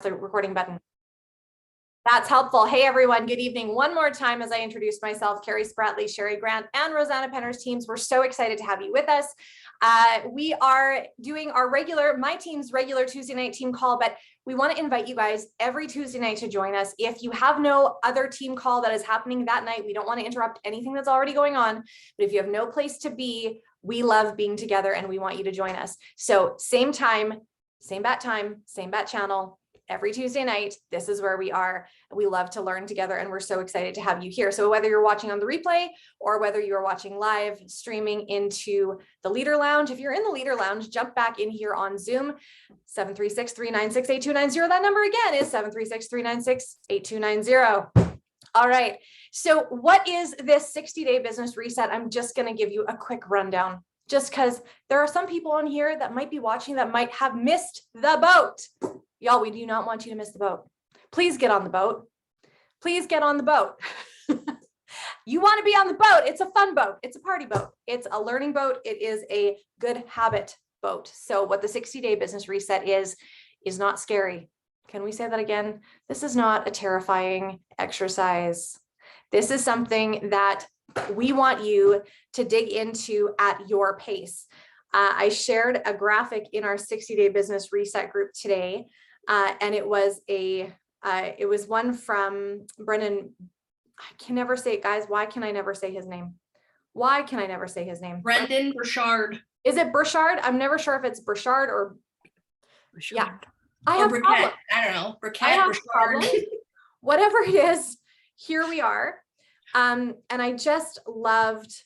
the recording button. That's helpful. Hey, everyone. Good evening. One more time as I introduce myself, Carrie Spratley, Sherry Grant, and Rosanna Penner's teams. We're so excited to have you with us. We are doing our my team's regular Tuesday night team call, but we want to invite you guys every Tuesday night to join us. If you have no other team call that is happening that night, we don't want to interrupt anything that's already going on. But if you have no place to be, we love being together and we want you to join us. So same time, same bat channel. Every Tuesday night, this is where we are. We love to learn together and we're so excited to have you here. So whether you're watching on the replay or whether you're watching live streaming into the Leader Lounge, if you're in the Leader Lounge, jump back in here on Zoom, 736-396-8290. That number again is 736-396-8290. All right. So what is this 60-day business reset? I'm just going to give you a quick rundown, just because there are some people on here that might be watching that might have missed the boat. Y'all, we do not want you to miss the boat. Please get on the boat. Please get on the boat. You want to be on the boat. It's a fun boat. It's a party boat. It's a learning boat. It is a good habit boat. So what the 60-day business reset is not scary. Can we say that again? This is not a terrifying exercise. This is something that we want you to dig into at your pace. I shared a graphic in our 60-day business reset group today. And it was one from Brennan. I can never say it, guys. Why can I never say his name? Why can I never say his name? Brendan Burchard. Is it Burchard? I'm never sure if it's Burchard or Burchard. Yeah. I have Briquette. I don't know. Briquette, Burchard. Whatever it is, here we are. And I loved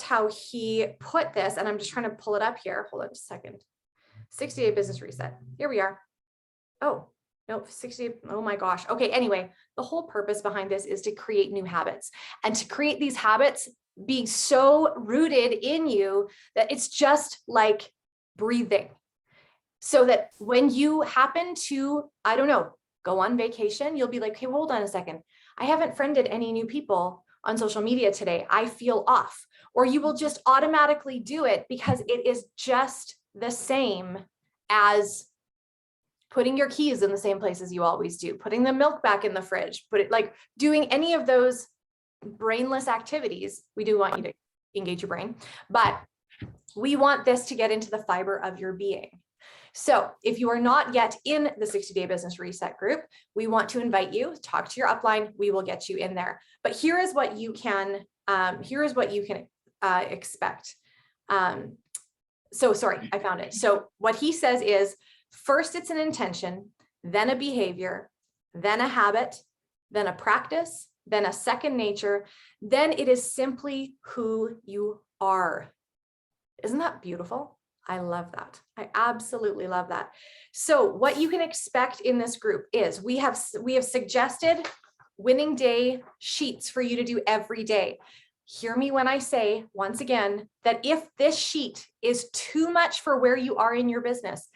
how he put this, and I'm just trying to pull it up here. Hold on just a second. 60-day business reset. Here we are. Oh, no, 60. Oh my gosh. Okay. Anyway, the whole purpose behind this is to create new habits and to create these habits being so rooted in you that it's just like breathing. So that when you happen to, I don't know, go on vacation, you'll be like, hey, hold on a second. I haven't friended any new people on social media today. I feel off. Or you will just automatically do it because it is just the same as putting your keys in the same place as you always do, putting the milk back in the fridge, doing any of those brainless activities. We do want you to engage your brain, but we want this to get into the fiber of your being. So if you are not yet in the 60-day business reset group, we want to invite you, talk to your upline, we will get you in there. But here is what you can, expect. So sorry, I found it. So what he says is, first, it's an intention, then a behavior, then a habit, then a practice, then a second nature, then it is simply who you are. Isn't that beautiful? I love that. I absolutely love that. So what you can expect in this group is we have suggested winning day sheets for you to do every day. Hear me when I say, once again, that if this sheet is too much for where you are in your business,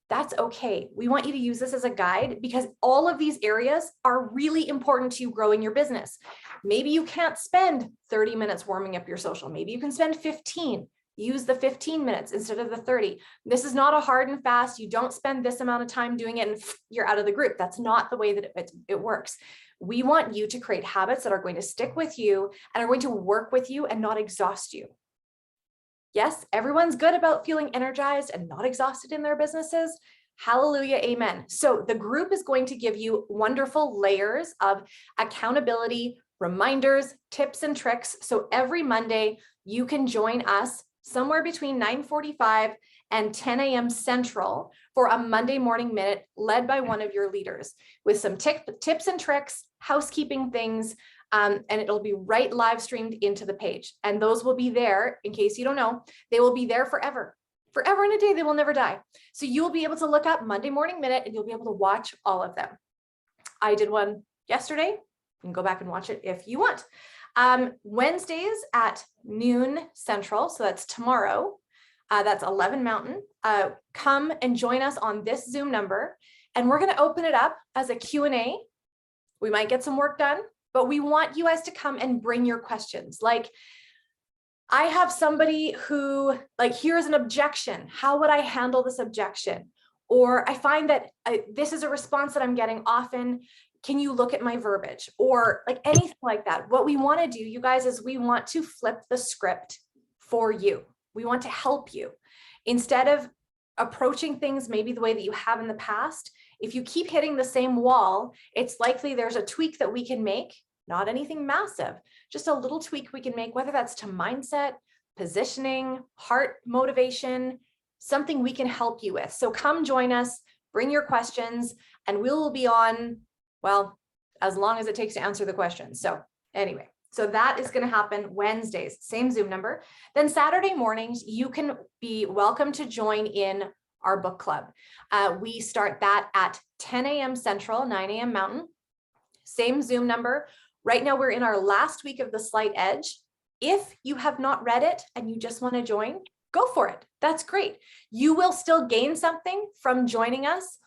that's okay. We want you to use this as a guide because all of these areas are really important to you growing your business. Maybe you can't spend 30 minutes warming up your social. Maybe you can spend 15. Use the 15 minutes instead of the 30. This is not a hard and fast. You don't spend this amount of time doing it and you're out of the group. That's not the way that it works. We want you to create habits that are going to stick with you and are going to work with you and not exhaust you. Yes, everyone's good about feeling energized and not exhausted in their businesses. Hallelujah, amen. So the group is going to give you wonderful layers of accountability, reminders, tips, and tricks. So every Monday, you can join us somewhere between 9:45 and 10 a.m. Central for a Monday morning minute led by one of your leaders with some tips and tricks, housekeeping things, and it'll be right live streamed into the page. And those will be there, in case you don't know, they will be there forever. Forever and a day, they will never die. So you'll be able to look up Monday Morning Minute and you'll be able to watch all of them. I did one yesterday. You can go back and watch it if you want. Wednesdays at noon Central, so that's tomorrow. That's 11 Mountain. Come and join us on this Zoom number, and we're going to open it up as a Q&A. We might get some work done, but we want you guys to come and bring your questions. Like, I have somebody who, like, here's an objection. How would I handle this objection? Or I find that this is a response that I'm getting often. Can you look at my verbiage? Or like anything like that. What we want to do, you guys, is we want to flip the script for you. We want to help you. Instead of approaching things maybe the way that you have in the past, if you keep hitting the same wall, it's likely there's a tweak that we can make, not anything massive, just a little tweak we can make, whether that's to mindset, positioning, heart motivation, something we can help you with. So come join us, bring your questions, and we will be on, well, as long as it takes to answer the questions. So anyway, so that is going to happen Wednesdays, same Zoom number. Then Saturday mornings, you can be welcome to join in our book club. We start that at 10 a.m. Central, 9 a.m. Mountain, same Zoom number. Right now, we're in our last week of The Slight Edge. If you have not read it and you just want to join, go for it. That's great. You will still gain something from joining us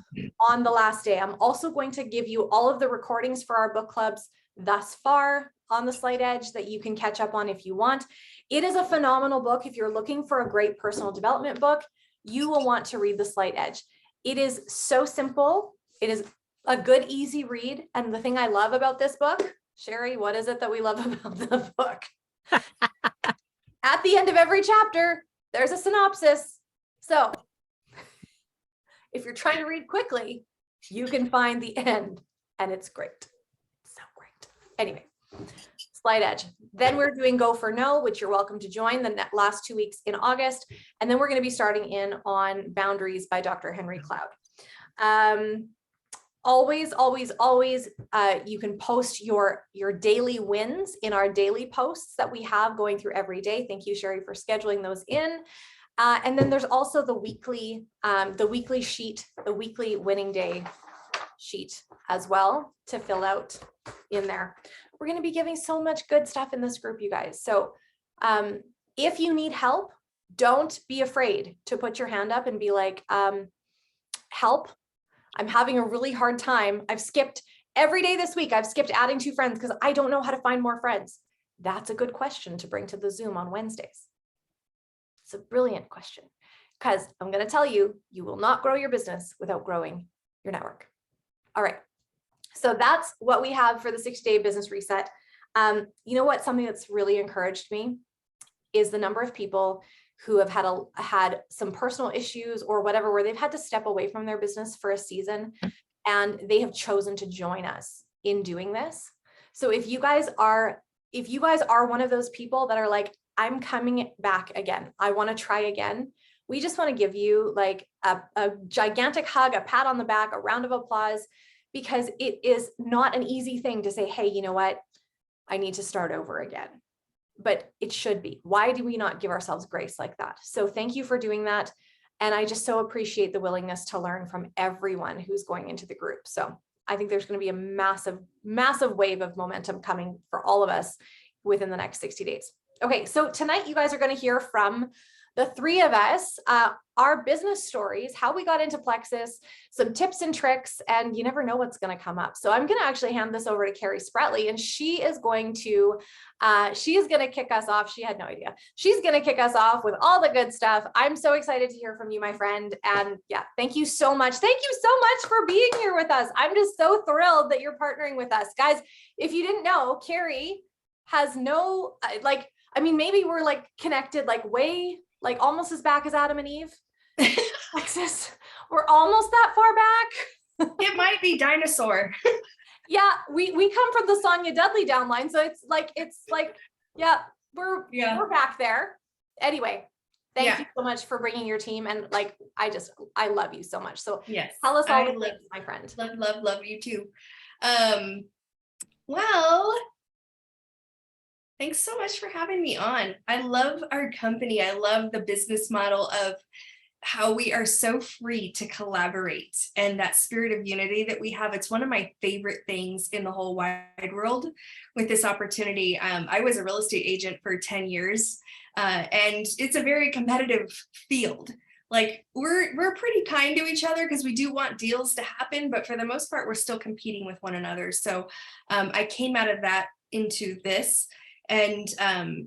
on the last day. I'm also going to give you all of the recordings for our book clubs thus far on The Slight Edge that you can catch up on if you want. It is a phenomenal book. If you're looking for a great personal development book, you will want to read The Slight Edge. It is so simple. It is a good, easy read. And the thing I love about this book, Sherry, what is it that we love about the book? At the end of every chapter, there's a synopsis. So if you're trying to read quickly, you can find the end, and it's great. So great. Anyway, Slight Edge. Then we're doing Go for No, which you're welcome to join the last 2 weeks in August. And then we're going to be starting in on Boundaries by Dr. Henry Cloud. Always, you can post your daily wins in our daily posts that we have going through every day. Thank you, Sherry, for scheduling those in. And then there's also the weekly sheet, the weekly winning day sheet as well to fill out in there. We're going to be giving so much good stuff in this group, you guys. So if you need help, don't be afraid to put your hand up and be like, help. I'm having a really hard time. I've skipped every day this week. I've skipped adding 2 friends because I don't know how to find more friends. That's a good question to bring to the Zoom on Wednesdays. It's a brilliant question because I'm going to tell you, you will not grow your business without growing your network. All right. So that's what we have for the 60-day business reset. You know what? Something that's really encouraged me is the number of people who have had some personal issues or whatever, where they've had to step away from their business for a season, and they have chosen to join us in doing this. So if you guys are one of those people that are like, I'm coming back again, I want to try again, we just want to give you like a gigantic hug, a pat on the back, a round of applause, because it is not an easy thing to say, hey, you know what? I need to start over again. But it should be. Why do we not give ourselves grace like that? So thank you for doing that. And I just so appreciate the willingness to learn from everyone who's going into the group. So I think there's going to be a massive, massive wave of momentum coming for all of us within the next 60 days. Okay, so tonight you guys are going to hear from the 3 of us, our business stories, how we got into Plexus, some tips and tricks, and you never know what's going to come up. So I'm going to actually hand this over to Carrie Spratley, and she is going to kick us off. She had no idea. She's going to kick us off with all the good stuff. I'm so excited to hear from you, my friend. And yeah, thank you so much. Thank you so much for being here with us. I'm just so thrilled that you're partnering with us. Guys, if you didn't know, Carrie has no, maybe we're like connected almost as back as Adam and Eve. Texas. We're almost that far back. It might be dinosaur. Yeah, we come from the Sonia Dudley downline, so it's like we're back there. Anyway, thank you so much for bringing your team, and I love you so much. So yes, tell us all the things, my friend. Love you too. Well, thanks so much for having me on. I love our company. I love the business model of how we are so free to collaborate and that spirit of unity that we have. It's one of my favorite things in the whole wide world with this opportunity. I was a real estate agent for 10 years, and it's a very competitive field. Like we're pretty kind to each other because we do want deals to happen, but for the most part, we're still competing with one another. So I came out of that into this. and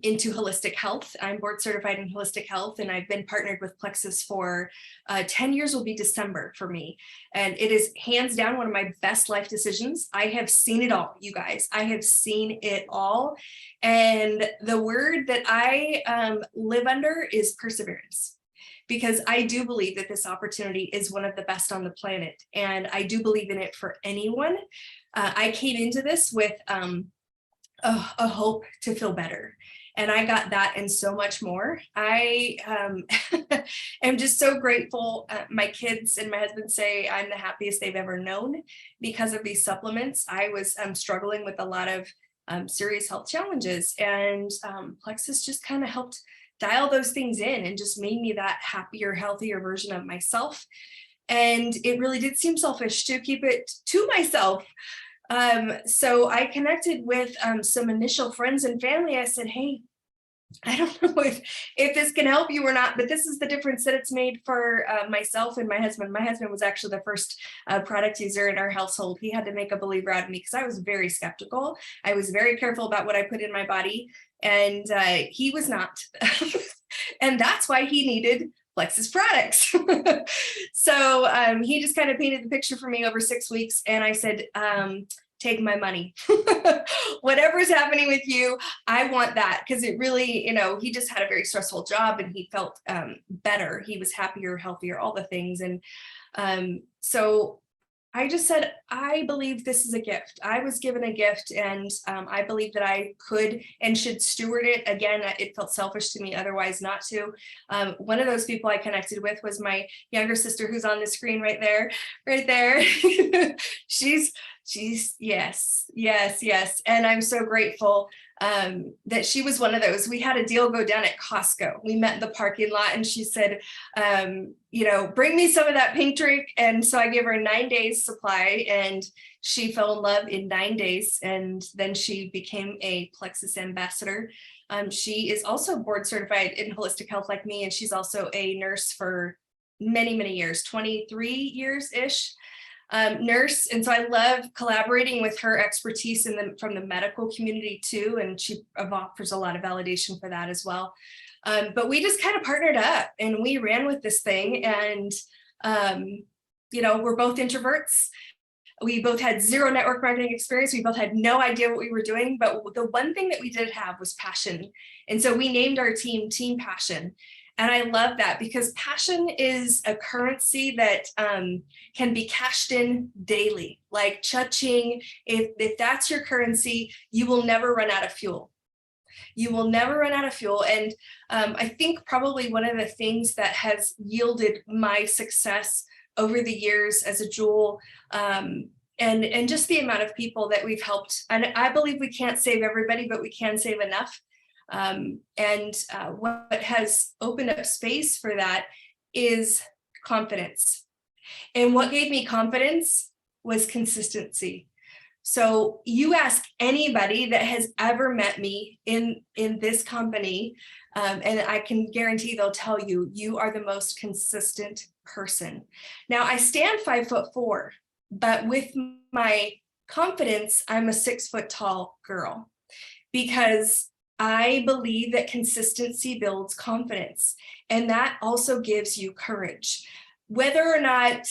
into holistic health. I'm board certified in holistic health, and I've been partnered with Plexus for 10 years will be December for me. And it is hands down one of my best life decisions. I have seen it all, you guys. I have seen it all. And the word that I live under is perseverance, because I do believe that this opportunity is one of the best on the planet. And I do believe in it for anyone. I came into this with a hope to feel better. And I got that and so much more. I am just so grateful. My kids and my husband say I'm the happiest they've ever known because of these supplements. I was struggling with a lot of serious health challenges, and Plexus just kind of helped dial those things in and just made me that happier, healthier version of myself. And it really did seem selfish to keep it to myself. So I connected with some initial friends and family. I said, hey, I don't know if this can help you or not, but this is the difference that it's made for myself and my husband. My husband was actually the first product user in our household. He had to make a believer out of me because I was very skeptical. I was very careful about what I put in my body, and he was not. And that's why he needed Plexus products. So he just kind of painted the picture for me over 6 weeks. And I said, take my money. Whatever's happening with you, I want that. Because it really, he just had a very stressful job and he felt better. He was happier, healthier, all the things. And so I just said, I believe this is a gift. I was given a gift, and I believe that I could and should steward it. Again, it felt selfish to me otherwise not to. One of those people I connected with was my younger sister, who's on the screen right there. She's yes. And I'm so grateful that she was one of those. We had a deal go down at Costco. We met in the parking lot, and she said, bring me some of that pink drink. And so I gave her 9 days supply, and she fell in love in 9 days. And then she became a Plexus ambassador. She is also board certified in holistic health like me. And she's also a nurse for many, many years, 23 years-ish. Nurse. And so I love collaborating with her expertise from the medical community too. And she offers a lot of validation for that as well. But we just kind of partnered up and we ran with this thing. And, we're both introverts. We both had zero network marketing experience. We both had no idea what we were doing. But the one thing that we did have was passion. And so we named our team Team Passion. And I love that because passion is a currency that can be cashed in daily, like cha-ching. If that's your currency, you will never run out of fuel. You will never run out of fuel. And I think probably one of the things that has yielded my success over the years as a Jewel, and just the amount of people that we've helped. And I believe we can't save everybody, but we can save enough. What has opened up space for that is confidence. And what gave me confidence was consistency. So you ask anybody that has ever met me in this company, and I can guarantee they'll tell you, you are the most consistent person. Now I stand 5'4", but with my confidence, I'm a 6 foot tall girl because I believe that consistency builds confidence, and that also gives you courage. Whether or not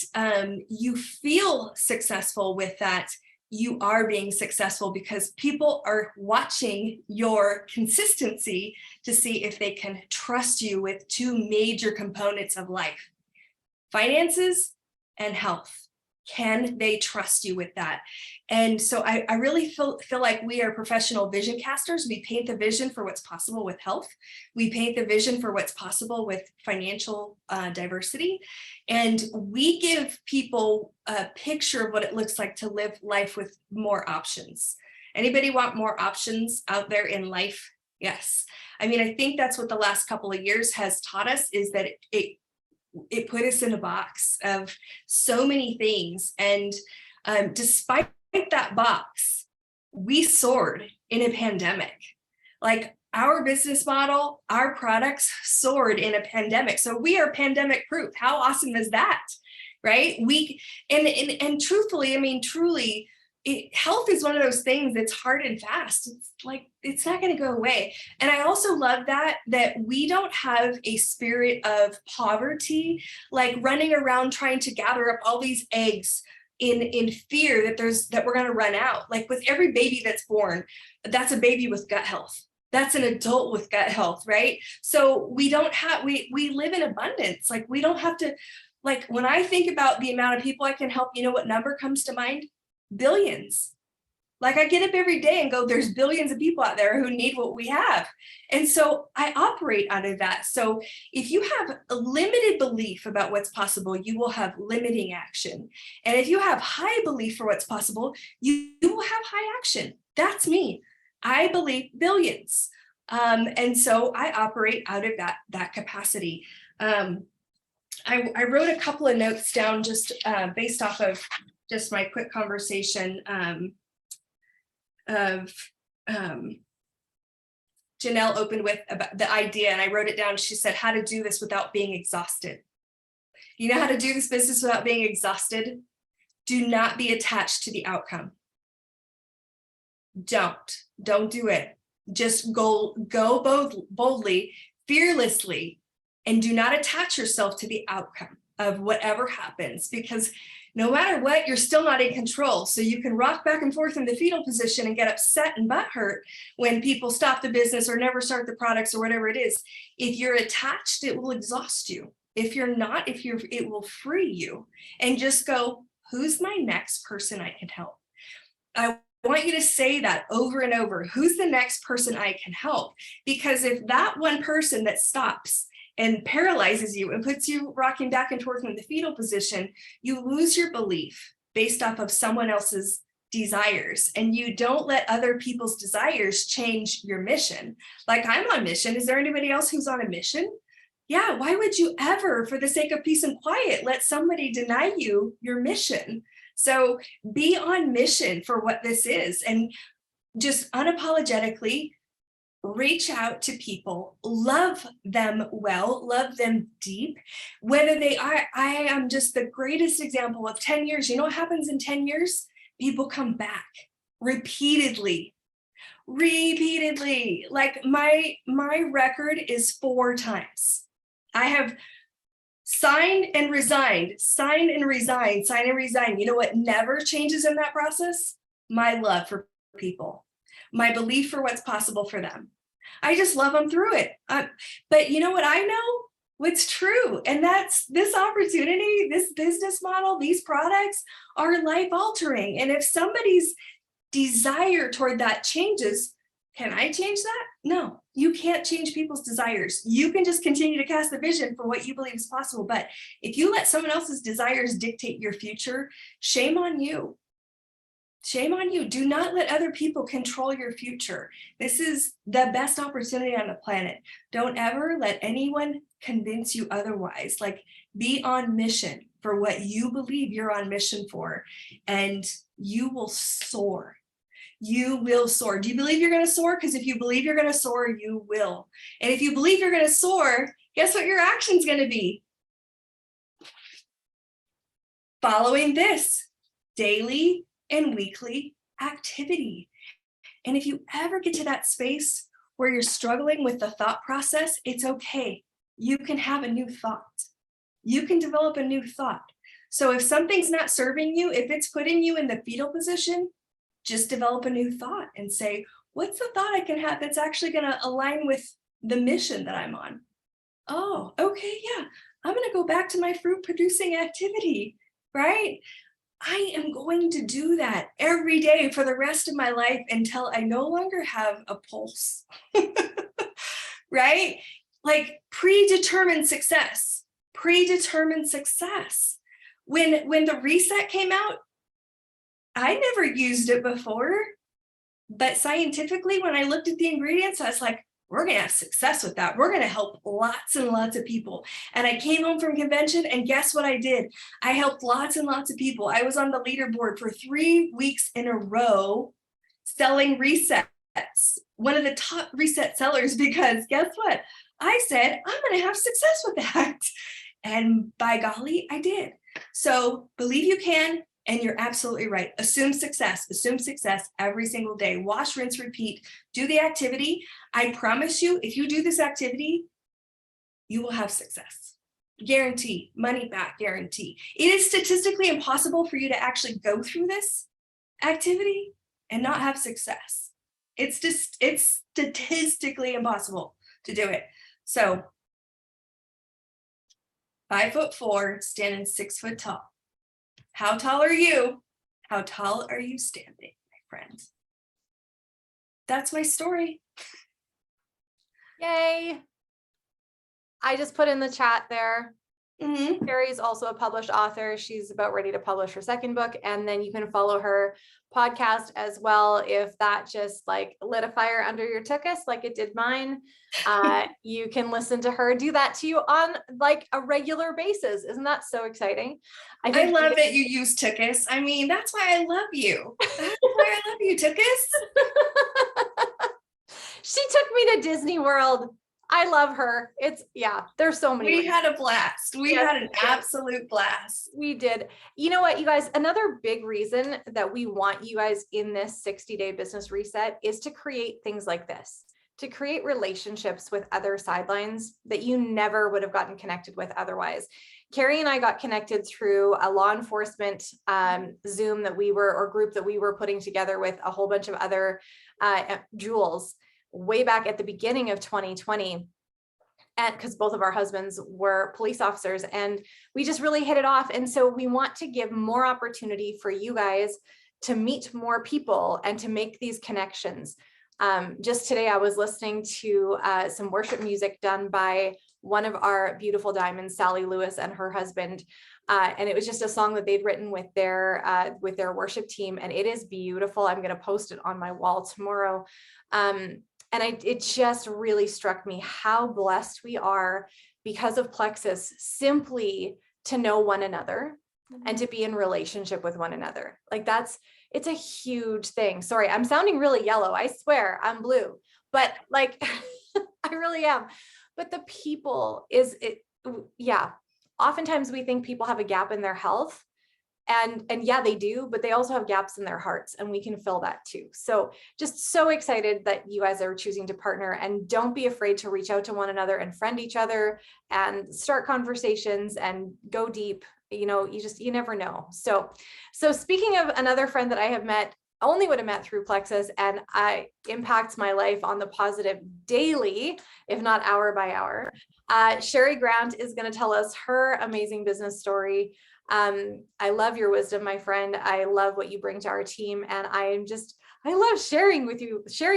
you feel successful with that, you are being successful because people are watching your consistency to see if they can trust you with two major components of life: finances and health. Can they trust you with that? And so I really feel like we are professional vision casters. We paint the vision for what's possible with health. We paint the vision for what's possible with financial diversity. And we give people a picture of what it looks like to live life with more options. Anybody want more options out there in life? Yes. I mean, I think that's what the last couple of years has taught us, is that it put us in a box of so many things. And despite that box, we soared in a pandemic. Like our business model, our products soared in a pandemic. So we are pandemic proof. How awesome is that? Right? And truthfully, I mean, truly, health is one of those things that's hard and fast. It's like, it's not going to go away. And I also love that we don't have a spirit of poverty, like running around trying to gather up all these eggs in fear that we're going to run out. Like with every baby that's born, that's a baby with gut health. That's an adult with gut health, right? So we live in abundance. Like we don't have to, like when I think about the amount of people I can help, you know what number comes to mind? Billions. Like I get up every day and go, there's billions of people out there who need what we have. And so I operate out of that. So if you have a limited belief about what's possible, you will have limiting action. And if you have high belief for what's possible, you will have high action. That's me. I believe billions. And so I operate out of that capacity. I wrote a couple of notes down just based off of just my quick conversation of Janelle opened with about the idea, and I wrote it down. She said, how to do this without being exhausted. You know how to do this business without being exhausted? Do not be attached to the outcome. Don't do it. Just go boldly, fearlessly, and do not attach yourself to the outcome of whatever happens, because no matter what, you're still not in control. So you can rock back and forth in the fetal position and get upset and butthurt when people stop the business or never start the products or whatever it is. If you're attached, it will exhaust you. If you're not, it will free you and just go, who's my next person I can help? I want you to say that over and over. Who's the next person I can help? Because if that one person that stops and paralyzes you and puts you rocking back and forth in the fetal position, you lose your belief based off of someone else's desires, and you don't let other people's desires change your mission. Like I'm on mission. Is there anybody else who's on a mission? Yeah, why would you ever, for the sake of peace and quiet, let somebody deny you your mission? So be on mission for what this is, and just unapologetically reach out to people, love them well, love them deep, whether they are. I am just the greatest example of 10 years. You know what happens in 10 years? People come back repeatedly. Like my record is 4 times. I have signed and resigned, signed and resigned, signed and resigned. You know what never changes in that process? My love for people, my belief for what's possible for them. I just love them through it. But you know what I know? What's true. And that's this opportunity, this business model, these products are life altering. And if somebody's desire toward that changes, can I change that? No, you can't change people's desires. You can just continue to cast the vision for what you believe is possible. But if you let someone else's desires dictate your future, shame on you. Shame on you. Do not let other people control your future. This is the best opportunity on the planet. Don't ever let anyone convince you otherwise. Like, be on mission for what you believe you're on mission for, and you will soar. You will soar. Do you believe you're going to soar? Because if you believe you're going to soar, you will. And if you believe you're going to soar, guess what your action's going to be? Following this daily and weekly activity. And if you ever get to that space where you're struggling with the thought process, it's okay. You can have a new thought. You can develop a new thought. So if something's not serving you, if it's putting you in the fetal position, just develop a new thought and say, what's the thought I can have that's actually going to align with the mission that I'm on? Oh, okay, yeah, I'm going to go back to my fruit producing activity, right? I am going to do that every day for the rest of my life until I no longer have a pulse, right? Like predetermined success. When the reset came out, I never used it before, but scientifically, when I looked at the ingredients, I was like, we're going to have success with that. We're going to help lots and lots of people. And I came home from convention, and guess what I did? I helped lots and lots of people. I was on the leaderboard for 3 weeks in a row selling resets, one of the top reset sellers, because guess what? I said, I'm going to have success with that. And by golly, I did. So believe you can And you're absolutely right. Assume success every single day. Wash, rinse, repeat. Do the activity. I promise you, if you do this activity, you will have success. Guarantee, money back guarantee. It is statistically impossible for you to actually go through this activity and not have success. It's statistically impossible to do it. So 5'4", standing 6 foot tall. How tall are you? How tall are you standing, my friend? That's my story. Yay. I just put in the chat there. Mhm. Carrie's also a published author. She's about ready to publish her second book. And then you can follow her podcast as well. If that just like lit a fire under your tuchus, like it did mine, you can listen to her do that to you on like a regular basis. Isn't that so exciting? I love that you use tuchus. I mean, that's why I love you. That's why I love you, tuchus. She took me to Disney World. I love her. There's so many. We had a blast. We had an absolute blast. We did. You know what, you guys, another big reason that we want you guys in this 60-day business reset is to create things like this, to create relationships with other sidelines that you never would have gotten connected with otherwise. Carrie and I got connected through a law enforcement Zoom group that we were putting together with a whole bunch of other jewels way back at the beginning of 2020. And because both of our husbands were police officers, and we just really hit it off. And so we want to give more opportunity for you guys to meet more people and to make these connections. Just today, I was listening to some worship music done by one of our beautiful diamonds, Sally Lewis, and her husband. And it was just a song that they'd written with their worship team. And it is beautiful. I'm going to post it on my wall tomorrow. It just really struck me how blessed we are because of Plexus, simply to know one another and to be in relationship with one another. Like it's a huge thing. Sorry, I'm sounding really yellow. I swear I'm blue, but like, I really am. But the people oftentimes we think people have a gap in their health. And yeah, they do, but they also have gaps in their hearts, and we can fill that too. So just so excited that you guys are choosing to partner, and don't be afraid to reach out to one another and friend each other and start conversations and go deep. You know, you never know. So speaking of another friend that I have met, only would have met through Plexus, and impacts my life on the positive daily, if not hour by hour. Sherry Grant is going to tell us her amazing business story. I love your wisdom, my friend. I love what you bring to our team. And I love sharing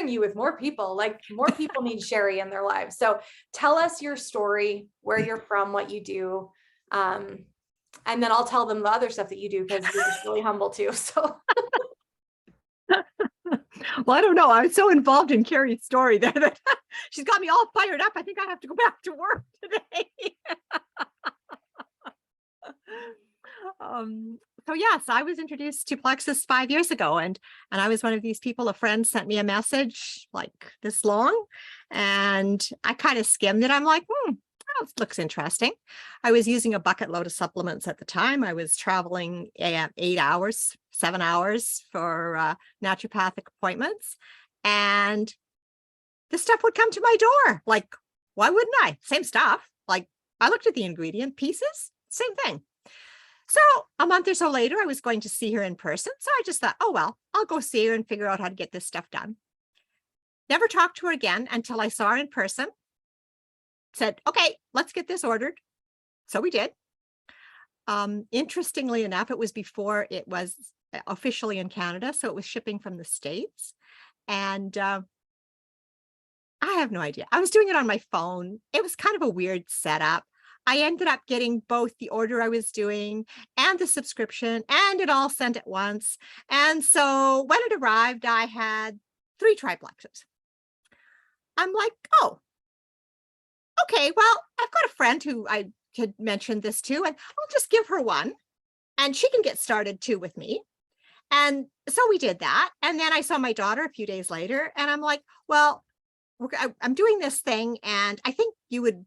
you with more people. Like, more people need Sherry in their lives. So tell us your story, where you're from, what you do. And then I'll tell them the other stuff that you do, because you're just really humble too. So. Well, I don't know. I was so involved in Carrie's story there that she's got me all fired up. I think I have to go back to work today. So yes, I was introduced to Plexus 5 years ago, and I was one of these people. A friend sent me a message like this long, and I kind of skimmed it. I'm like, that looks interesting. I was using a bucket load of supplements at the time. I was traveling 8 hours, 7 hours for naturopathic appointments, and this stuff would come to my door. Like, why wouldn't I? Same stuff. Like, I looked at the ingredient pieces, same thing. So a month or so later, I was going to see her in person. So I just thought, oh, well, I'll go see her and figure out how to get this stuff done. Never talked to her again until I saw her in person. Said, okay, let's get this ordered. So we did. Interestingly enough, it was before it was officially in Canada. So it was shipping from the States. And I have no idea. I was doing it on my phone. It was kind of a weird setup. I ended up getting both the order I was doing and the subscription, and it all sent at once. And so when it arrived, I had 3 triplexes. I'm like, oh, okay, well, I've got a friend who I had mentioned this to, and I'll just give her one, and she can get started too with me. And so we did that. And then I saw my daughter a few days later, and I'm like, well, I'm doing this thing, and I think you would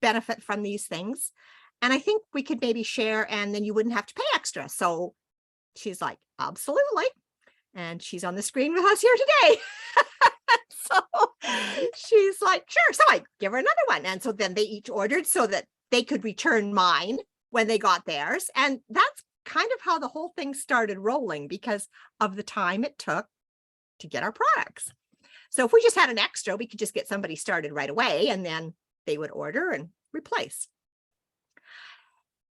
benefit from these things. And I think we could maybe share, and then you wouldn't have to pay extra. So She's like, absolutely. And she's on the screen with us here today. So she's like, sure. So I give her another one. And so then they each ordered so that they could return mine when they got theirs. And that's kind of how the whole thing started rolling because of the time it took to get our products. So if we just had an extra, we could just get somebody started right away and then they would order and replace.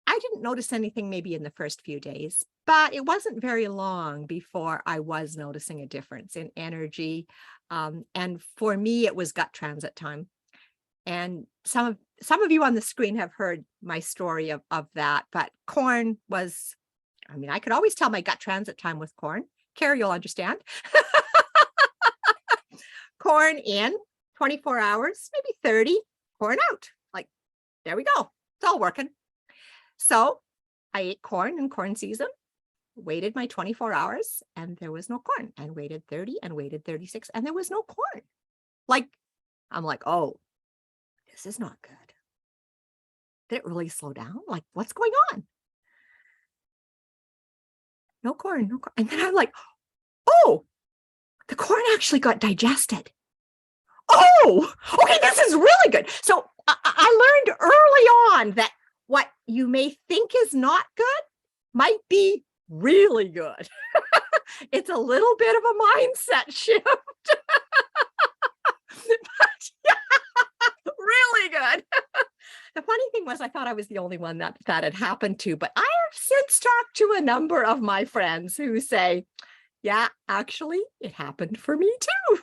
I didn't notice anything maybe in the first few days, but it wasn't very long before I was noticing a difference in energy. And for me, it was gut transit time. And some of you on the screen have heard my story of that, but corn was, I mean, I could always tell my gut transit time with corn. Carrie, you'll understand. Corn in 24 hours, maybe 30, corn out. Like, there we go. It's all working. So I ate corn in corn season, waited my 24 hours and there was no corn, and waited 30 and waited 36 and there was no corn. Like, I'm like, oh, this is not good. Did it really slow down? Like, what's going on? No corn, no corn. And then I'm like, oh, the corn actually got digested. Oh, okay, this is really good. So I learned early on that what you may think is not good might be really good. It's a little bit of a mindset shift. But yeah, really good. The funny thing was I thought I was the only one that had happened to, but I have since talked to a number of my friends who say, yeah, actually, it happened for me too.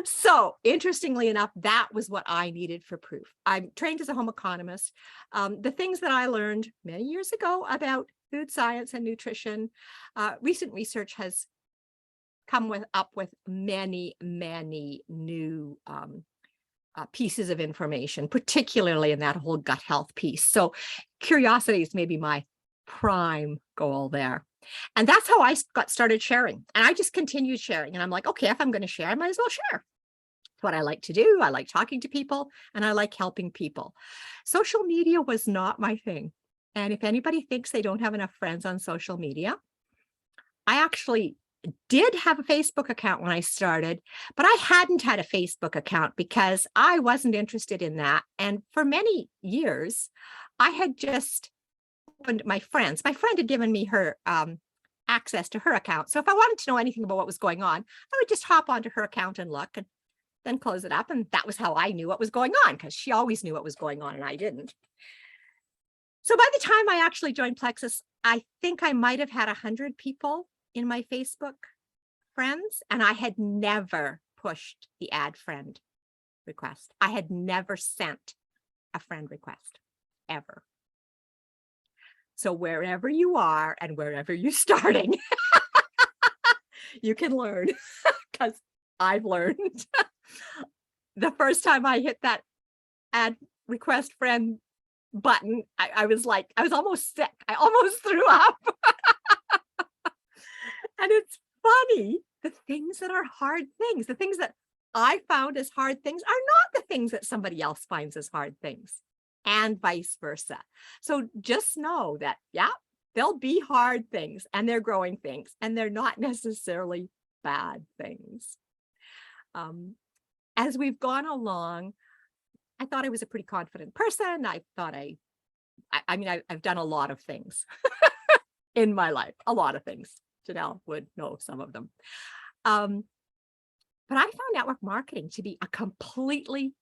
So interestingly enough, that was what I needed for proof. I'm trained as a home economist. The things that I learned many years ago about food science and nutrition, recent research has come up with many, many new pieces of information, particularly in that whole gut health piece. So curiosity is maybe my prime goal there. And that's how I got started sharing. And I just continued sharing. And I'm like, okay, if I'm going to share, I might as well share. It's what I like to do. I like talking to people and I like helping people. Social media was not my thing. And if anybody thinks they don't have enough friends on social media, I actually did have a Facebook account when I started, but I hadn't had a Facebook account because I wasn't interested in that. And for many years, I had just opened my friend had given me her access to her account. So if I wanted to know anything about what was going on, I would just hop onto her account and look and then close it up. And that was how I knew what was going on, because she always knew what was going on and I didn't. So by the time I actually joined Plexus, I think I might have had 100 people in my Facebook friends, and I had never pushed the add friend request. I had never sent a friend request, ever. So wherever you are and wherever you're starting, you can learn, because I've learned. The first time I hit that add request friend button, I was almost sick. I almost threw up. And it's funny, the things that are hard things, the things that I found as hard things are not the things that somebody else finds as hard things, and vice versa. So just know that, yeah, there'll be hard things and they're growing things, and they're not necessarily bad things. As we've gone along, I thought I was a pretty confident person. I thought I've done a lot of things in my life, a lot of things. Janelle would know some of them. But I found network marketing to be a completely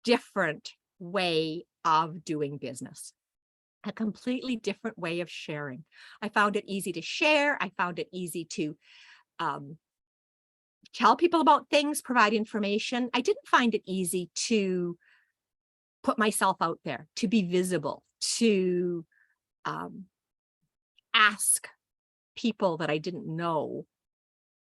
different way of doing business, a completely different way of sharing. I found it easy to share. I found it easy to tell people about things, provide information. I didn't find it easy to put myself out there, to be visible, to ask people that I didn't know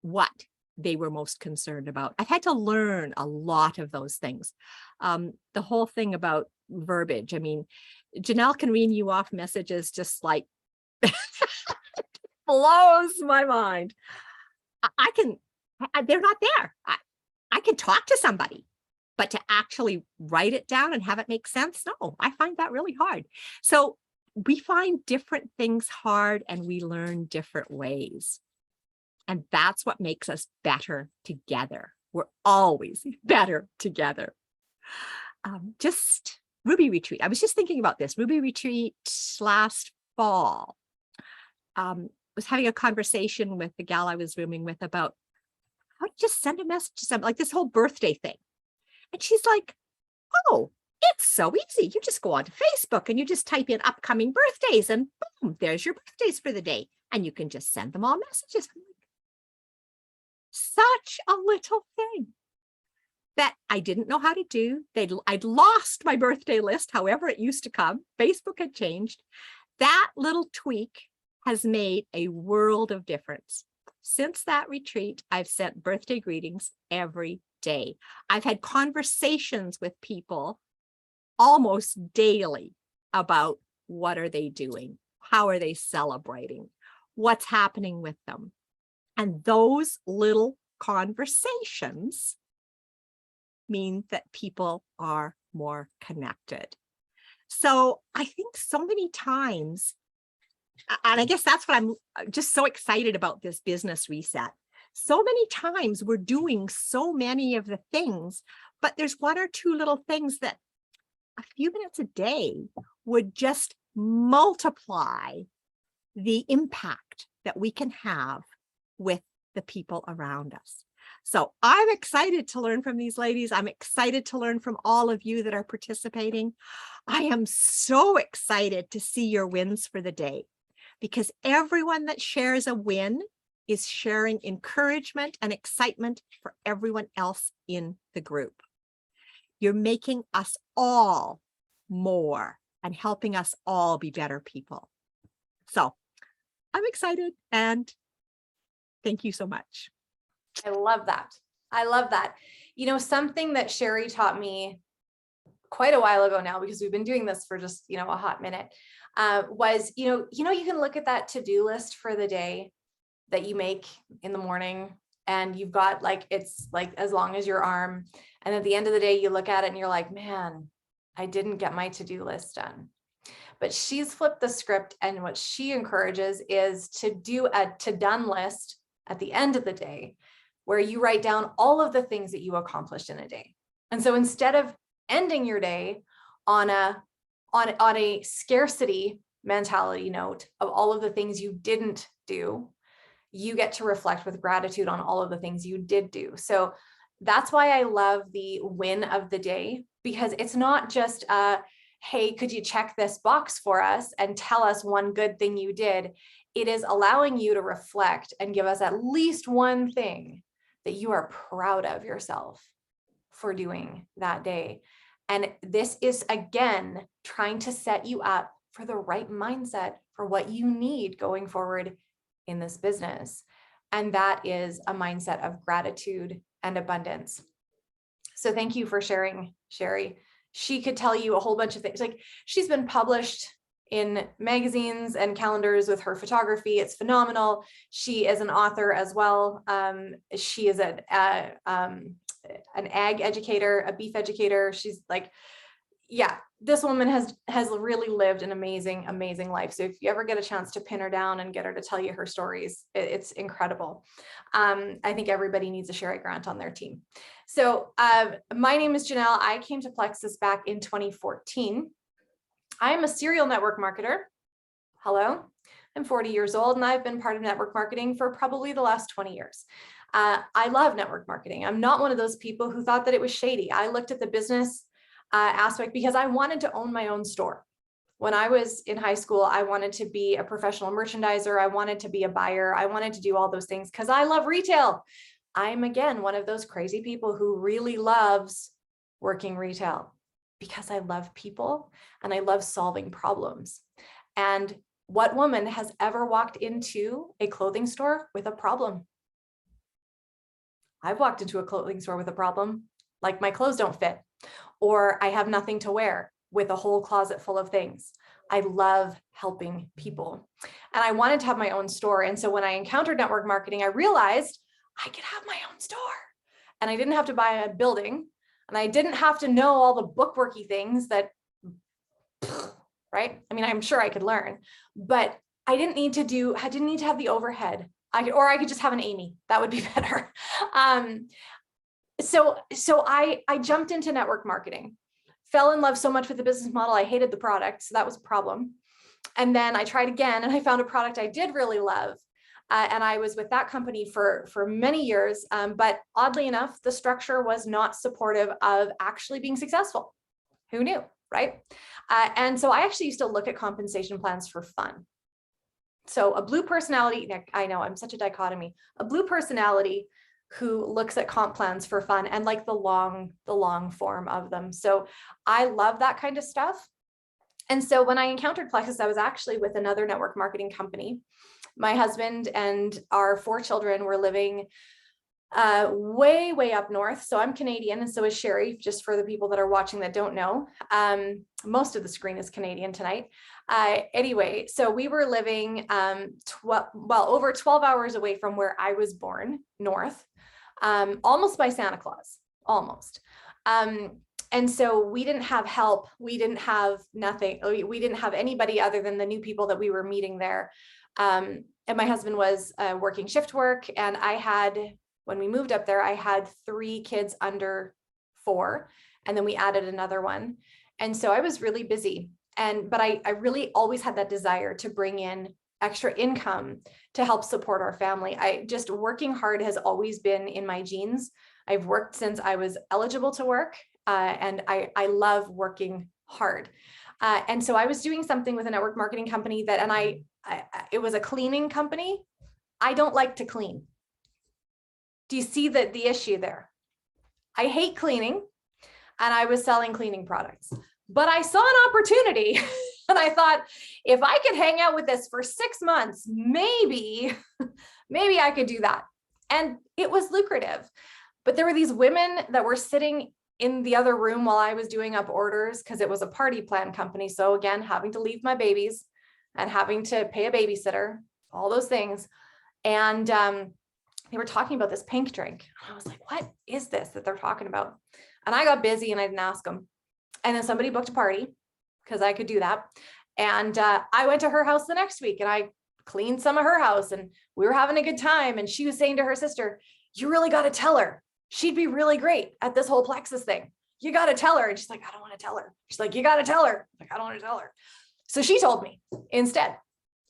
what they were most concerned about. I've had to learn a lot of those things. The whole thing about verbiage. I mean, Janelle can read you off messages just like blows my mind. They're not there. I can talk to somebody, but to actually write it down and have it make sense, no, I find that really hard. So we find different things hard and we learn different ways. And that's what makes us better together. We're always better together. Just Ruby Retreat. I was just thinking about this. Ruby Retreat last fall. Was having a conversation with the gal I was rooming with about how to just send a message to somebody, like this whole birthday thing. And she's like, oh, it's so easy. You just go onto Facebook and you just type in upcoming birthdays and boom, there's your birthdays for the day. And you can just send them all messages. I'm like, such a little thing that I didn't know how to do. I'd lost my birthday list, however it used to come. Facebook had changed. That little tweak has made a world of difference. Since that retreat, I've sent birthday greetings every day. I've had conversations with people almost daily about what are they doing? How are they celebrating? What's happening with them? And those little conversations mean that people are more connected. So I think so many times, and I guess that's what I'm just so excited about this business reset. So many times we're doing so many of the things, but there's one or two little things that a few minutes a day would just multiply the impact that we can have with the people around us. So I'm excited to learn from these ladies. I'm excited to learn from all of you that are participating. I am so excited to see your wins for the day, because everyone that shares a win is sharing encouragement and excitement for everyone else in the group. You're making us all more and helping us all be better people. So I'm excited and thank you so much. I love that. I love that. You know, something that Sherry taught me quite a while ago now, because we've been doing this for just, a hot minute, was, you can look at that to-do list for the day that you make in the morning, and you've got it's like as long as your arm. And at the end of the day, you look at it and you're like, man, I didn't get my to-do list done. But she's flipped the script, and what she encourages is to do a to-done list at the end of the day, where you write down all of the things that you accomplished in a day. And so instead of ending your day on a scarcity mentality note of all of the things you didn't do, you get to reflect with gratitude on all of the things you did do. So that's why I love the win of the day, because it's not just hey, could you check this box for us and tell us one good thing you did? It is allowing you to reflect and give us at least one thing that you are proud of yourself for doing that day. And this is, again, trying to set you up for the right mindset for what you need going forward in this business. And that is a mindset of gratitude and abundance. So thank you for sharing, Sherry. She could tell you a whole bunch of things. Like, she's been published in magazines and calendars with her photography. It's phenomenal. She is an author as well. She is an ag educator, a beef educator. She's like, yeah, this woman has really lived an amazing, amazing life. So if you ever get a chance to pin her down and get her to tell you her stories, it's incredible. I think everybody needs a Sherry Grant on their team. So my name is Janelle. I came to Plexus back in 2014. I am a serial network marketer. Hello, I'm 40 years old and I've been part of network marketing for probably the last 20 years. I love network marketing. I'm not one of those people who thought that it was shady. I looked at the business aspect because I wanted to own my own store. When I was in high school, I wanted to be a professional merchandiser. I wanted to be a buyer. I wanted to do all those things because I love retail. I'm, again, one of those crazy people who really loves working retail because I love people and I love solving problems. And what woman has ever walked into a clothing store with a problem? I've walked into a clothing store with a problem, like my clothes don't fit, or I have nothing to wear with a whole closet full of things. I love helping people. And I wanted to have my own store. And so when I encountered network marketing, I realized I could have my own store and I didn't have to buy a building and I didn't have to know all the bookworky things that right? I mean, I'm sure I could learn, but I didn't need to have the overhead. I could just have an Amy. That would be better. So I jumped into network marketing, fell in love so much with the business model. I hated the product. So that was a problem. And then I tried again and I found a product I did really love. And I was with that company for many years. But oddly enough, the structure was not supportive of actually being successful. Who knew, right? And so I actually used to look at compensation plans for fun. So a blue personality, I know I'm such a dichotomy, a blue personality who looks at comp plans for fun and like the long form of them. So I love that kind of stuff. And so when I encountered Plexus, I was actually with another network marketing company. My husband and our 4 children were living way up north. So I'm Canadian and so is Sherry, just for the people that are watching that don't know. Most of the screen is Canadian tonight. Anyway, so we were living over 12 hours away from where I was born, north, almost by Santa Claus, almost. And so we didn't have help. We didn't have nothing. We didn't have anybody other than the new people that we were meeting there. And my husband was working shift work. And when we moved up there, I had 3 kids under 4. And then we added another one. And so I was really busy. But I really always had that desire to bring in extra income to help support our family. Working hard has always been in my genes. I've worked since I was eligible to work. And I love working hard. And so I was doing something with a network marketing company it was a cleaning company. I don't like to clean. Do you see the issue there? I hate cleaning and I was selling cleaning products, but I saw an opportunity and I thought, if I could hang out with this for 6 months, maybe I could do that. And it was lucrative, but there were these women that were sitting in the other room while I was doing up orders because it was a party plan company. So again, having to leave my babies and having to pay a babysitter, all those things. And they were talking about this pink drink. And I was like, what is this that they're talking about? And I got busy and I didn't ask them. And then somebody booked a party because I could do that. And I went to her house the next week and I cleaned some of her house and we were having a good time. And she was saying to her sister, you really got to tell her. She'd be really great at this whole Plexus thing. You got to tell her. And she's like, I don't want to tell her. She's like, you got to tell her. I'm like, I don't want to tell her. So she told me instead.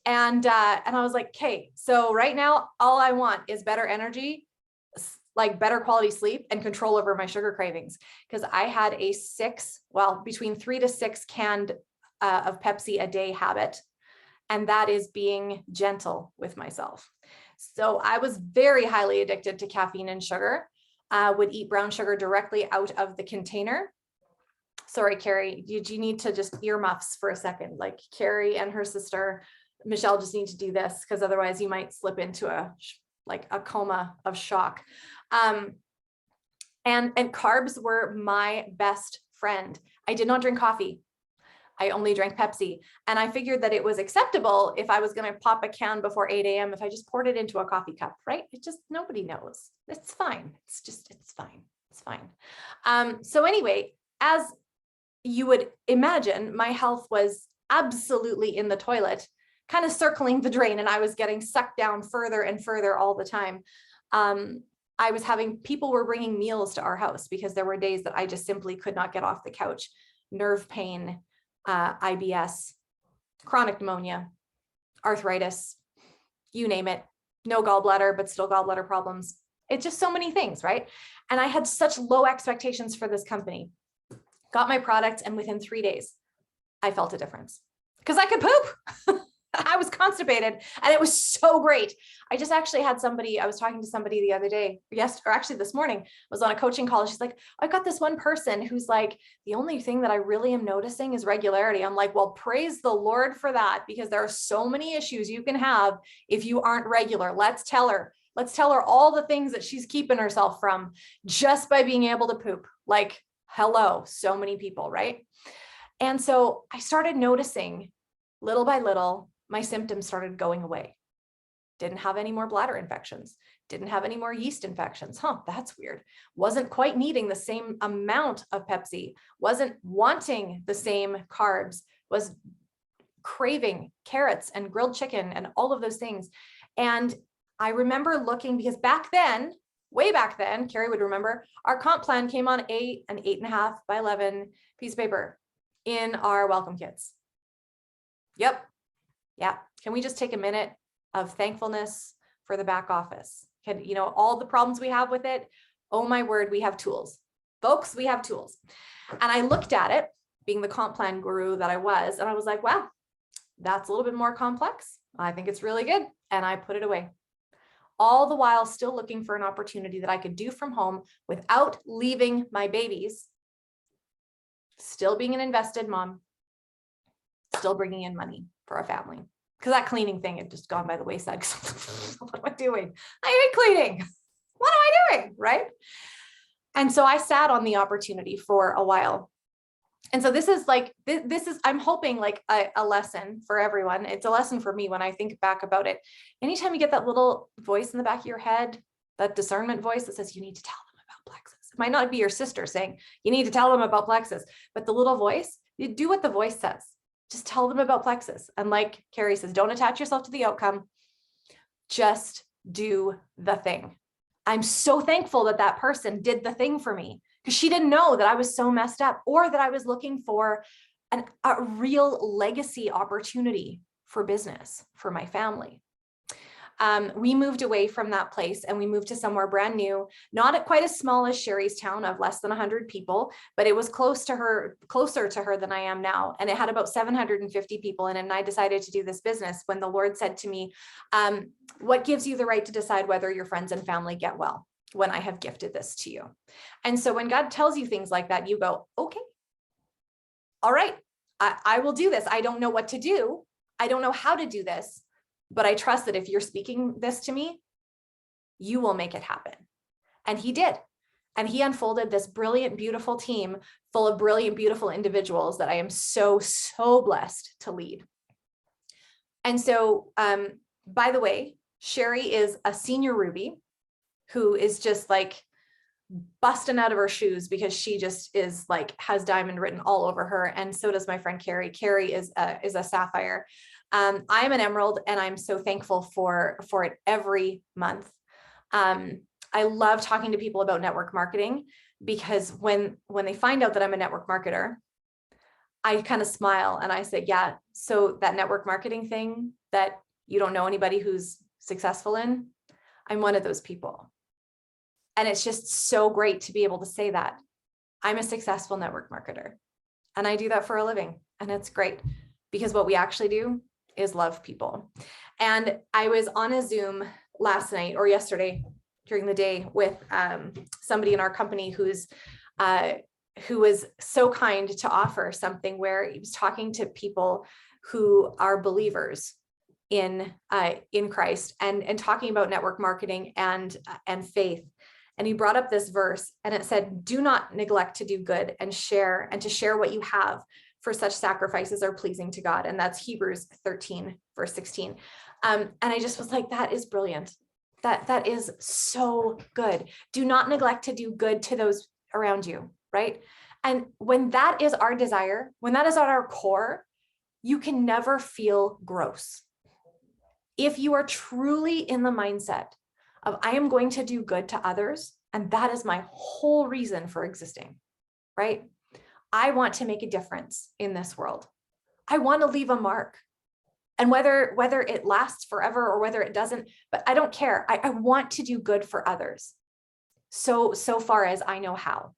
And I was like, okay, so right now, all I want is better energy, like better quality sleep and control over my sugar cravings. Because I had between 3 to 6 cans of Pepsi a day habit. And that is being gentle with myself. So I was very highly addicted to caffeine and sugar. Would eat brown sugar directly out of the container. Sorry, Carrie, did you need to just earmuffs for a second? Like Carrie and her sister, Michelle, just need to do this because otherwise you might slip into a coma of shock. And carbs were my best friend. I did not drink coffee. I only drank Pepsi. And I figured that it was acceptable if I was going to pop a can before 8 a.m. if I just poured it into a coffee cup, right? Nobody knows. It's fine. It's fine. It's fine. So anyway, as you would imagine, my health was absolutely in the toilet, kind of circling the drain, and I was getting sucked down further and further all the time. People were bringing meals to our house because there were days that I just simply could not get off the couch. Nerve pain, IBS, chronic pneumonia, arthritis, you name it. No gallbladder, but still gallbladder problems. It's just so many things, right? And I had such low expectations for this company. Got my product, and within 3 days, I felt a difference because I could poop. I was constipated and it was so great. I just actually had I was talking to somebody the other day, this morning, I was on a coaching call. And she's like, I got this one person who's like, the only thing that I really am noticing is regularity. I'm like, well, praise the Lord for that, because there are so many issues you can have if you aren't regular. Let's tell her all the things that she's keeping herself from just by being able to poop. Like, hello, so many people, right? And so I started noticing little by little, my symptoms started going away. Didn't have any more bladder infections. Didn't have any more yeast infections. That's weird. Wasn't quite needing the same amount of Pepsi. Wasn't wanting the same carbs. Was craving carrots and grilled chicken and all of those things. And I remember looking, because back then, way back then, Carrie would remember, our comp plan came on an 8.5 by 11 piece of paper in our welcome kits. Yep. Yeah. Can we just take a minute of thankfulness for the back office? Can, you know, all the problems we have with it. Oh my word, we have tools. Folks, we have tools. And I looked at it, being the comp plan guru that I was, and I was like, wow, that's a little bit more complex. I think it's really good. And I put it away. All the while still looking for an opportunity that I could do from home without leaving my babies, still being an invested mom, still bringing in money for our family. Because that cleaning thing had just gone by the wayside. What am I doing? I hate cleaning. What am I doing? Right? And so I sat on the opportunity for a while. And so this is like, this is, I'm hoping like a lesson for everyone. It's a lesson for me when I think back about it. Anytime you get that little voice in the back of your head, that discernment voice that says, you need to tell them about Plexus. It might not be your sister saying, you need to tell them about Plexus, but the little voice, you do what the voice says. Just tell them about Plexus. And like Carrie says, don't attach yourself to the outcome. Just do the thing. I'm so thankful that that person did the thing for me, because she didn't know that I was so messed up, or that I was looking for a real legacy opportunity for business for my family. We moved away from that place and we moved to somewhere brand new, not quite as small as Sherry's town of less than 100 people, but it was closer to her than I am now. And it had about 750 people in it. And I decided to do this business when the Lord said to me, what gives you the right to decide whether your friends and family get well when I have gifted this to you? And so when God tells you things like that, you go, okay, all right, I will do this. I don't know what to do. I don't know how to do this. But I trust that if you're speaking this to me, you will make it happen. And he did. And he unfolded this brilliant, beautiful team full of brilliant, beautiful individuals that I am so, so blessed to lead. And so, by the way, Sherry is a senior Ruby who is just like busting out of her shoes because she just is like, has diamond written all over her. And so does my friend Carrie. Carrie is a sapphire. I'm an emerald, and I'm so thankful for it every month. I love talking to people about network marketing, because when they find out that I'm a network marketer, I kind of smile and I say, yeah, so that network marketing thing that you don't know anybody who's successful in, I'm one of those people. And it's just so great to be able to say that I'm a successful network marketer, and I do that for a living. And it's great, because what we actually do is love people. And I was on a Zoom last night or yesterday during the day with somebody in our company who was so kind to offer something where he was talking to people who are believers in Christ, and talking about network marketing and faith. And he brought up this verse, and it said, do not neglect to do good and to share what you have, for such sacrifices are pleasing to God. And that's Hebrews 13, verse 16. And I just was like, that is brilliant. That is so good. Do not neglect to do good to those around you, right? And when that is our desire, when that is at our core, you can never feel gross. If you are truly in the mindset of, I am going to do good to others, and that is my whole reason for existing, right? I want to make a difference in this world. I want to leave a mark. And whether it lasts forever or whether it doesn't, but I don't care. I want to do good for others. So far as I know how.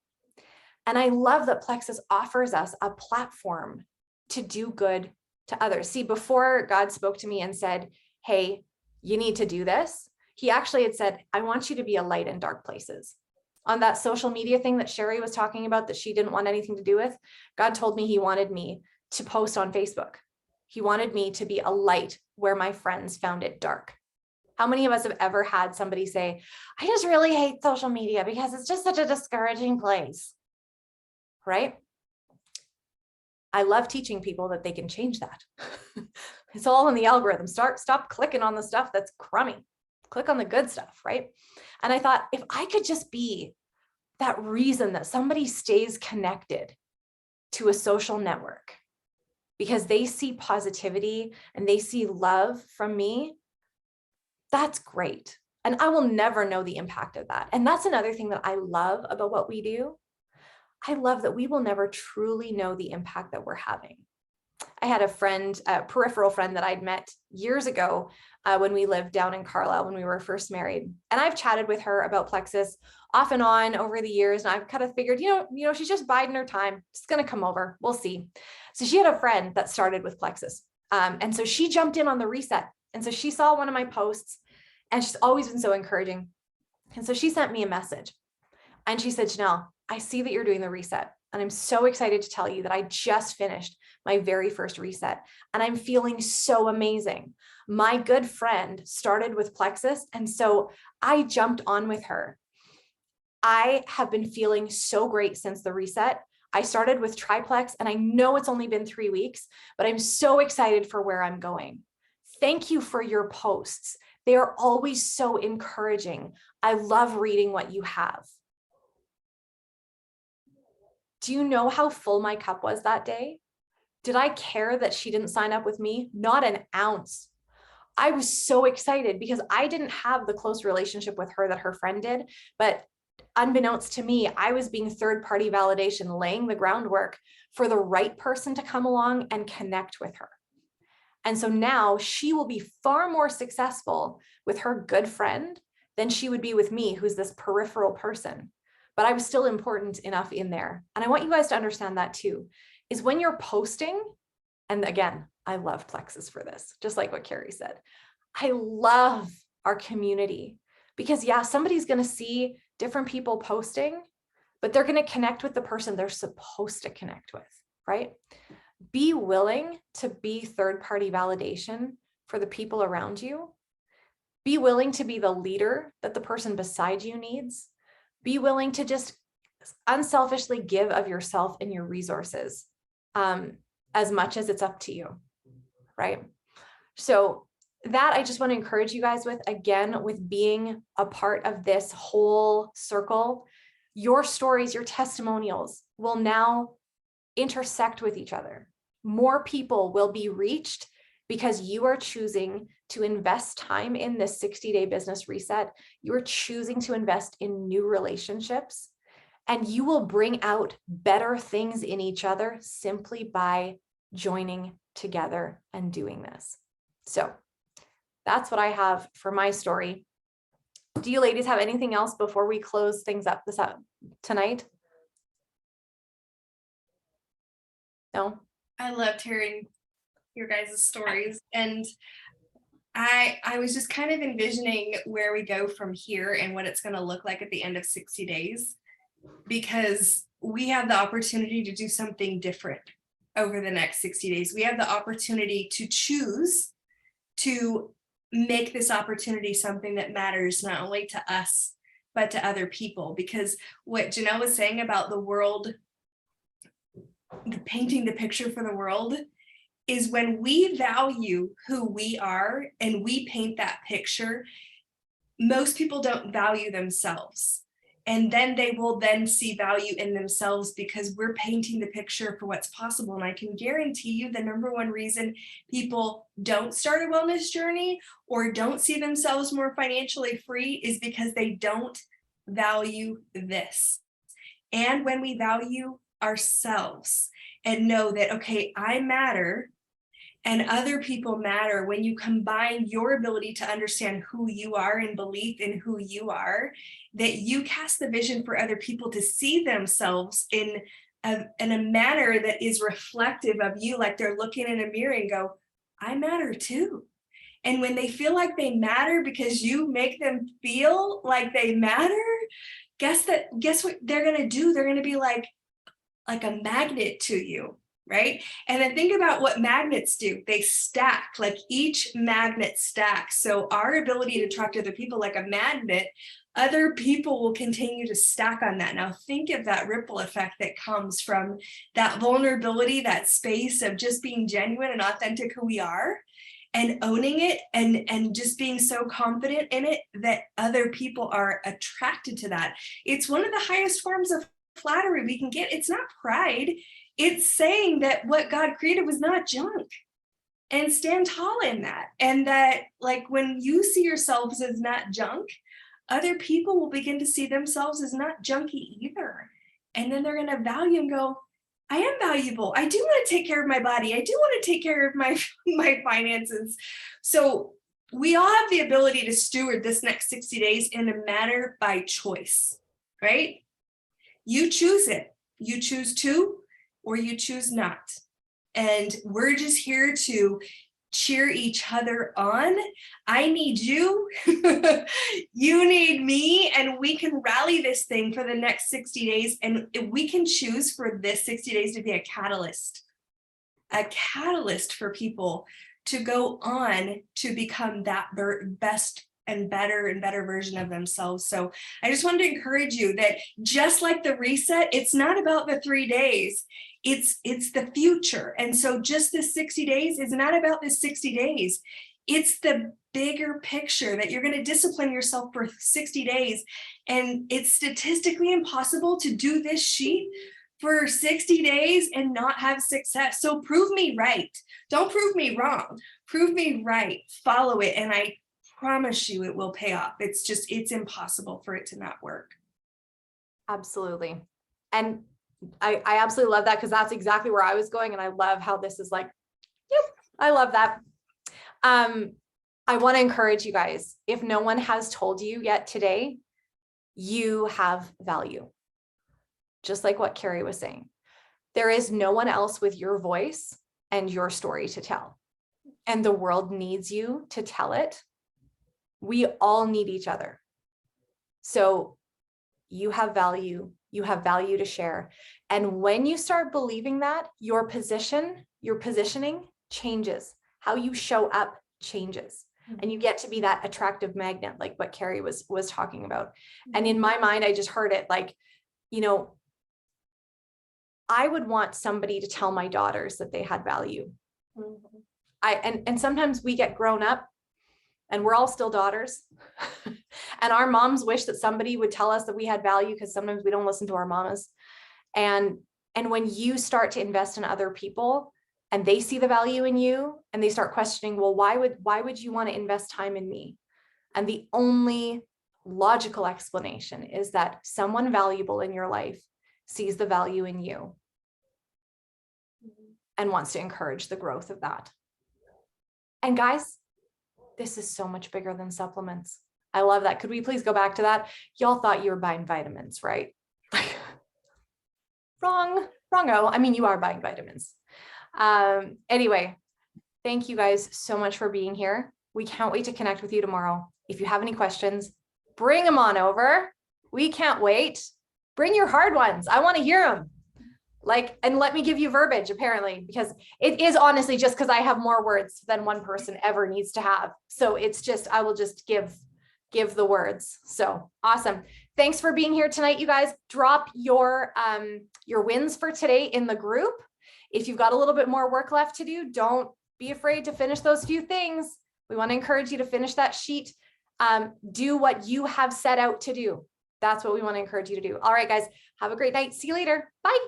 And I love that Plexus offers us a platform to do good to others. See, before God spoke to me and said, hey, you need to do this, he actually had said, I want you to be a light in dark places. On that social media thing that Sherry was talking about that she didn't want anything to do with, God told me he wanted me to post on Facebook. He wanted me to be a light where my friends found it dark. How many of us have ever had somebody say, I just really hate social media because it's just such a discouraging place, right? I love teaching people that they can change that. It's all in the algorithm. Stop clicking on the stuff that's crummy. Click on the good stuff, right? And I thought, if I could just be that reason that somebody stays connected to a social network, because they see positivity and they see love from me, that's great. And I will never know the impact of that. And that's another thing that I love about what we do. I love that we will never truly know the impact that we're having. I had a friend, a peripheral friend that I'd met years ago when we lived down in Carlisle when we were first married. And I've chatted with her about Plexus off and on over the years. And I've kind of figured, she's just biding her time. She's going to come over. We'll see. So she had a friend that started with Plexus. And so she jumped in on the reset. And so she saw one of my posts and she's always been so encouraging. And so she sent me a message and she said, Janelle, I see that you're doing the reset. And I'm so excited to tell you that I just finished my very first reset and I'm feeling so amazing. My good friend started with Plexus. And so I jumped on with her. I have been feeling so great since the reset. I started with Triplex and I know it's only been 3 weeks, but I'm so excited for where I'm going. Thank you for your posts. They are always so encouraging. I love reading what you have. Do you know how full my cup was that day? Did I care that she didn't sign up with me? Not an ounce. I was so excited because I didn't have the close relationship with her that her friend did, but unbeknownst to me, I was being third-party validation, laying the groundwork for the right person to come along and connect with her. And so now she will be far more successful with her good friend than she would be with me, who's this peripheral person. But I was still important enough in there. And I want you guys to understand that too, is when you're posting, and again, I love Plexus for this, just like what Carrie said. I love our community because somebody's going to see different people posting, but they're going to connect with the person they're supposed to connect with, right? Be willing to be third-party validation for the people around you. Be willing to be the leader that the person beside you needs. Be willing to just unselfishly give of yourself and your resources as much as it's up to you, right? So that I just want to encourage you guys with, again, with being a part of this whole circle. Your stories, your testimonials will now intersect with each other. More people will be reached because you are choosing to invest time in this 60-day business reset. You are choosing to invest in new relationships, and you will bring out better things in each other simply by joining together and doing this. So that's what I have for my story. Do you ladies have anything else before we close things up tonight? No? I loved hearing your guys' stories, and I was just kind of envisioning where we go from here and what it's going to look like at the end of 60 days, because we have the opportunity to do something different over the next 60 days. We have the opportunity to choose to make this opportunity something that matters not only to us, but to other people. Because what Janelle was saying about the world, painting the picture for the world, is when we value who we are and we paint that picture, most people don't value themselves. And then they will then see value in themselves because we're painting the picture for what's possible. And I can guarantee you the number one reason people don't start a wellness journey or don't see themselves more financially free is because they don't value this. And when we value ourselves and know that, okay, I matter and other people matter, when you combine your ability to understand who you are and belief in who you are, that you cast the vision for other people to see themselves in a manner that is reflective of you, like they're looking in a mirror and go, I matter too. And when they feel like they matter because you make them feel like they matter, guess what they're going to do? They're going to be like a magnet to you. Right? And then think about what magnets do. They stack, like each magnet stacks. So our ability to attract other people like a magnet, other people will continue to stack on that. Now think of that ripple effect that comes from that vulnerability, that space of just being genuine and authentic who we are and owning it and just being so confident in it that other people are attracted to that. It's one of the highest forms of flattery we can get. It's not pride. It's saying that what God created was not junk, and stand tall in that. And that, like, when you see yourselves as not junk, other people will begin to see themselves as not junky either. And then they're going to value and go, I am valuable. I do want to take care of my body. I do want to take care of my finances. So we all have the ability to steward this next 60 days in a manner by choice, right? You choose it. You choose to, or you choose not. And we're just here to cheer each other on. I need you. You need me. And we can rally this thing for the next 60 days. And we can choose for this 60 days to be a catalyst for people to go on to become that best and better version of themselves. So I just wanted to encourage you that, just like the reset, it's not about the 3 days. It's the future. And so just this 60 days is not about this 60 days. It's the bigger picture that you're going to discipline yourself for 60 days. And it's statistically impossible to do this sheet for 60 days and not have success. So prove me right. Don't prove me wrong. Prove me right. Follow it. And I promise you it will pay off. It's impossible for it to not work. Absolutely. And I absolutely love that, because that's exactly where I was going. And I love how this is like, yep, I love that. I want to encourage you guys, if no one has told you yet today, you have value. Just like what Carrie was saying, there is no one else with your voice and your story to tell. And the world needs you to tell it. We all need each other. So you have value. You have value to share. And when you start believing that, your positioning changes. How you show up changes. And you get to be that attractive magnet, like what Carrie was talking about. And in my mind, I just heard it like, you know, I would want somebody to tell my daughters that they had value. And sometimes we get grown up and we're all still daughters. And our moms wish that somebody would tell us that we had value, because sometimes we don't listen to our mamas. And when you start to invest in other people and they see the value in you and they start questioning, well, why would you want to invest time in me? And the only logical explanation is that someone valuable in your life sees the value in you and wants to encourage the growth of that. And guys, this is so much bigger than supplements. I love that. Could we please go back to that? Y'all thought you were buying vitamins, right? Wrong-o. I mean, you are buying vitamins. Anyway, thank you guys so much for being here. We can't wait to connect with you tomorrow. If you have any questions, bring them on over. We can't wait. Bring your hard ones. I want to hear them. And let me give you verbiage, apparently, because it is honestly just because I have more words than one person ever needs to have. So it's just, I will just give the words. So awesome. Thanks for being here tonight, you guys. Drop your wins for today in the group. If you've got a little bit more work left to do, don't be afraid to finish those few things. We want to encourage you to finish that sheet. Do what you have set out to do. That's what we want to encourage you to do. All right, guys, have a great night. See you later. Bye.